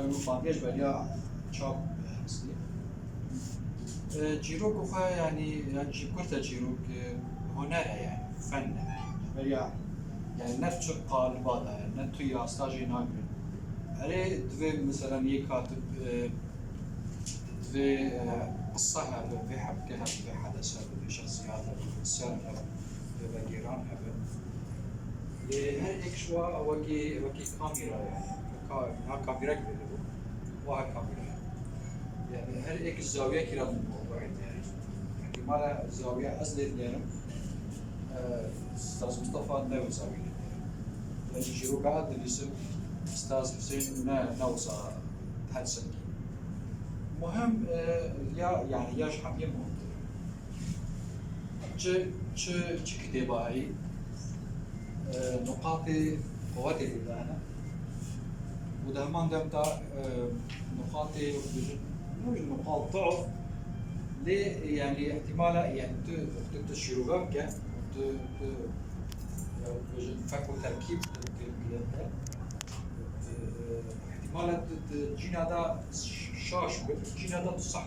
كانوا فانجيش باليا شاب هستي جيروك وخا يعني جيب كرتا جيروك هنرها يعني فن باليا يعني نفس قال بعضها نتو يا استاجي ناقل عليه دوي مثلا يكاتب دوي قصة هذا في حبكها في حدث هذا في شخصيات في إنسان هذا في بجيران هذا هل إكشوا وكي كاميرا يعني ها كاميرا كبيرة وها كاميرا يعني هل إك الزاوية كلا من الموضوع يعني احتمال الزاوية أصل يعني أستاذ مصطفى ناوي زاوية يعني جيرو قاعد الاسم أستاذ حسين ناوصى هاتسن مهم يعني ياش حمية مهم چه كتابة هاي نقاط قوات الإبانة وده همان دمتا نقاط نقاط ضعف ليه يعني احتمالا يعني تشيروها بك فكو تركيب الكلمات احتمالا جينا دا شاش جينا دا تصح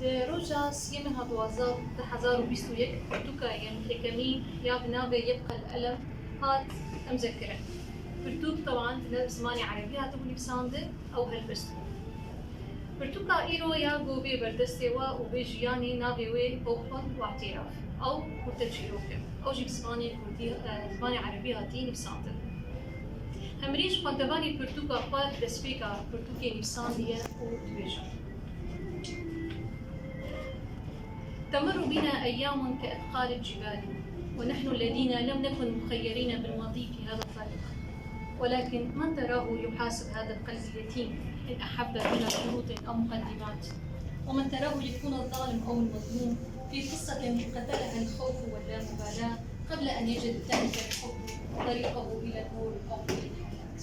روجا سيمها بوازار تحذار بيستويك توكا يعني حكمي يا بنابي يبقى الألم هات أمذكرة برتوك طبعا زماني عربي هاتبوني بساندة أو هالبستو برتوكا إيرو يا جوبي بردستيوا وبيجياني نابيوي بوخن واعتراف أو كورتجيروكم أو جيب زماني كردي زماني عربي هاتيني بساندة همريش قنتباني برتوكا قال دسبيكا برتوكي نفساندية وتبيجا تمر بنا أيام كأثقال الجبال ونحن الذين لم نكن مخيرين بالماضي في هذا الطريق ولكن من تراه يحاسب هذا القلب اليتيم إن أحب بلا شروط أو مقدمات ومن تراه يكون الظالم أو المظلوم في قصة قتلها الخوف واللامبالاة قبل أن يجد ذلك الحب طريقه إلى النور أو إلى الحياة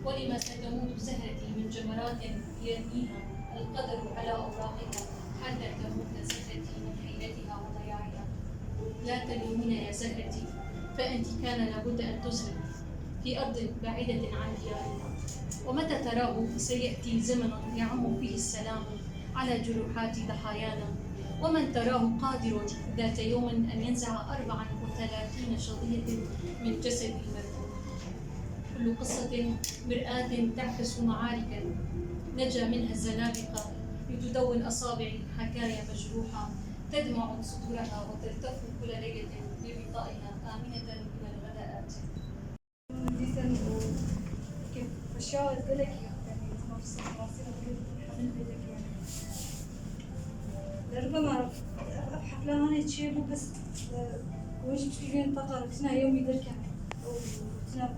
ولما ستموت زهرتي من جمرات يرميها القدر على أوراقها حتى تموت زهرتي من حيرتها وضياعها لا تلومين يا زهرتي فأنت كان لابد أن تسري في أرض بعيدة عن ديارنا ومتى تراه سيأتي زمن يعم فيه السلام على جروحات ضحايانا ومن تراه قادر ذات يوم أن ينزع 34 شظية من جسد المرفوض كل قصة مرآة تعكس معاركا نجا منها الزنادقة لتدون أصابع حكايا مجروحة تدمع سطورها وتلتف كل ليلة ببطائها آمنة من الغداءات. جدا وكيف أشياء تقولك يعني تنافس الراسين حمل بيدك يعني ربما حفلة هاني شيء مو بس وجه تشوفين طاقة تنا يومي دركة أو تنا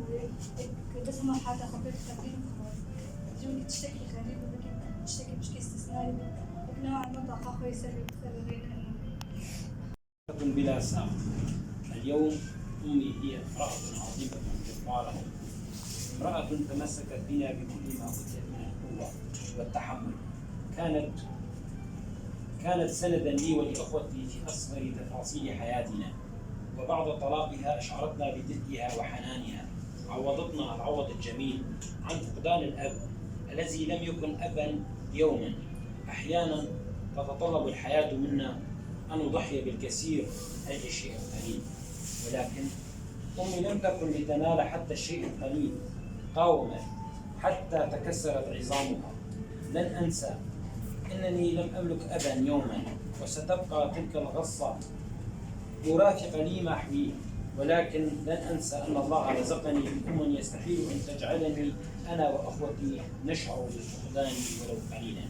بس ما حتى خبرت كثير خلاص تجون تشتكي غريب ولكن تشتكي بشكل استثنائي لكن نوعا ما طاقة كويسة بينها بلا ساق اليوم أمي هي امرأة عظيمة جبارة امرأة تمسكت بنا بكل ما أوتيت من القوة والتحمل كانت سندا لي ولإخوتي في أصغر تفاصيل حياتنا وبعد طلاقها أشعرتنا بدفئها وحنانها عوضتنا العوض الجميل عن فقدان الأب الذي لم يكن أبا يوما أحيانا تتطلب الحياة منا أن نضحي بالكثير أجل الشيء القليل ولكن أمي لم تكن لتنال حتى الشيء القليل قاومت حتى تكسرت عظامها لن أنسى إنني لم أملك أبا يوما وستبقى تلك الغصة مرافقة لي ما أحويه ولكن لن أنسى أن الله رزقني بأم يستحيل أن تجعلني أنا وأخوتي نشعر بالفقدان ولو قليلا.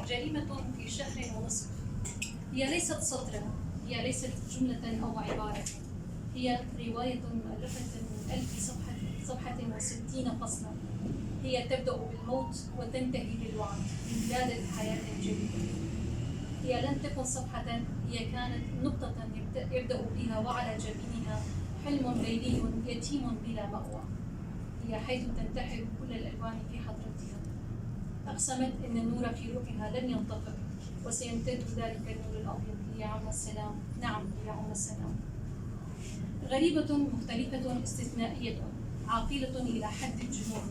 جريمة في شهر ونصف هي ليست سطرا هي ليست جملة أو عبارة هي رواية مؤلفة من 1000 صفحة و60 فصلا هي تبدأ بالموت وتنتهي بالوعي بميلاد الحياة الجديدة هي لن تكن صفحة هي كانت نقطة يبدأ بها وعلى جبينها حلم ليلي يتيم بلا مأوى هي حيث تنتحر كل الألوان في حضرتها أقسمت أن النور في روحها لن ينطفئ وسيمتد ذلك النور الأبيض ليعم السلام نعم ليعم السلام غريبة مختلفة استثنائية عاقلة إلى حد الجنون،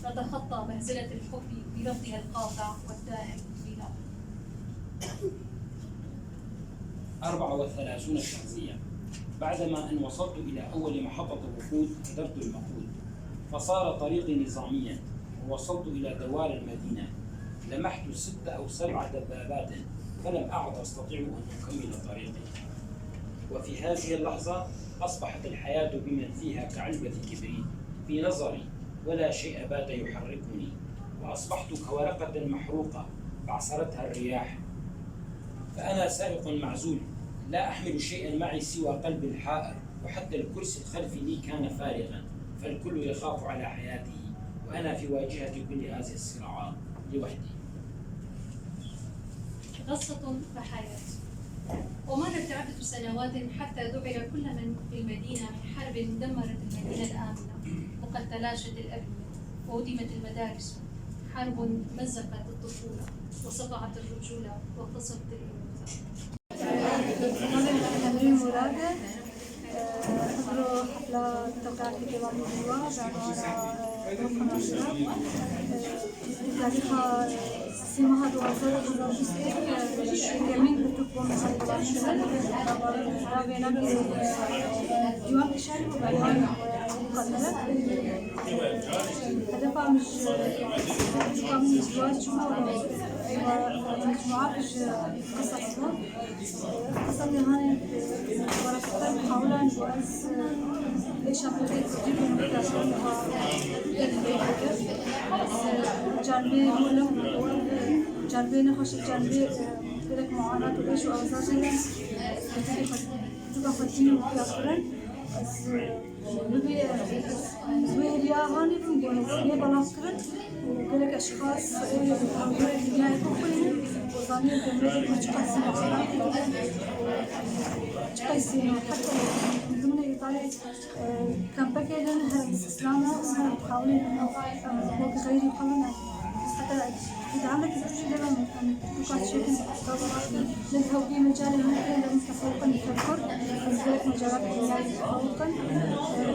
نتخطى مهزلة الحب برفضها القاطع والدائم بلا. 34 شخصية. بعدما أن وصلت إلى أول محطة الوقود قدرت المقود، فصار طريقي نظاميا ووصلت إلى دوار المدينة. لمحت 6 أو 7 دبابات فلم أعد أستطيع أن أكمل طريقي. وفي هذه اللحظة أصبحت الحياة بمن فيها كعلبة كبريت في نظري، ولا شيء بات يحركني، وأصبحت كورقة محروقة بعثرتها الرياح. فأنا سائق معزول، لا أحمل شيئا معي سوى قلب الحائر، وحتى الكرسي الخلفي لي كان فارغا، فالكل يخاف على حياته، وأنا في واجهة كل هذه الصراعات لوحدي. غصة فحياة. ومرت عدة سنوات حتى ذعر كل من في المدينة من حرب دمرت المدينة الآمنة، وقد تلاشت الأبنية وهدمت المدارس. حرب مزقت الطفولة وسطعت الرجولة واغتصبت الأنوثة. تمرين ولادة حضروا حفلة توقيع في ديوان اللواء بعنوان روح الأشرار بتاريخها سيمها 2021 يمين بتكون مسيطرة رابعنا ديوان الشعر بعنوان مقدمة. هدفها مش من الزواج ومجموعة قصصهم. القصة اللي هاني ورثتها محاولة نبرز ليش أبغيت تجيبهم بتاعتها جانبي مؤلم جانبي نخش جانبي لك معاناة وليش وأوزارها تبقى فتيني مكافرا بس نبي الياباني بنقول هي بلاكرن وقلك أشخاص اللي يكونوا وظنين بمريض مشخص معاناة تقيسين حتى من ضمن إيطاليا كان بكي لنا استسلامنا وهم محاولين إنه هو غير يقولون حتى إذا عندك تسجيل لهم تقاط شيء تطورات نذهب في مجال ممكن لمستفوقا التفكر نزلت مجالات العلاج تفوقا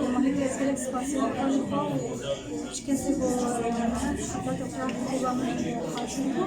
لما هي تسلك سباسيو خالقة وشكسبوا حتى تقرأ كتابة من حاشوكو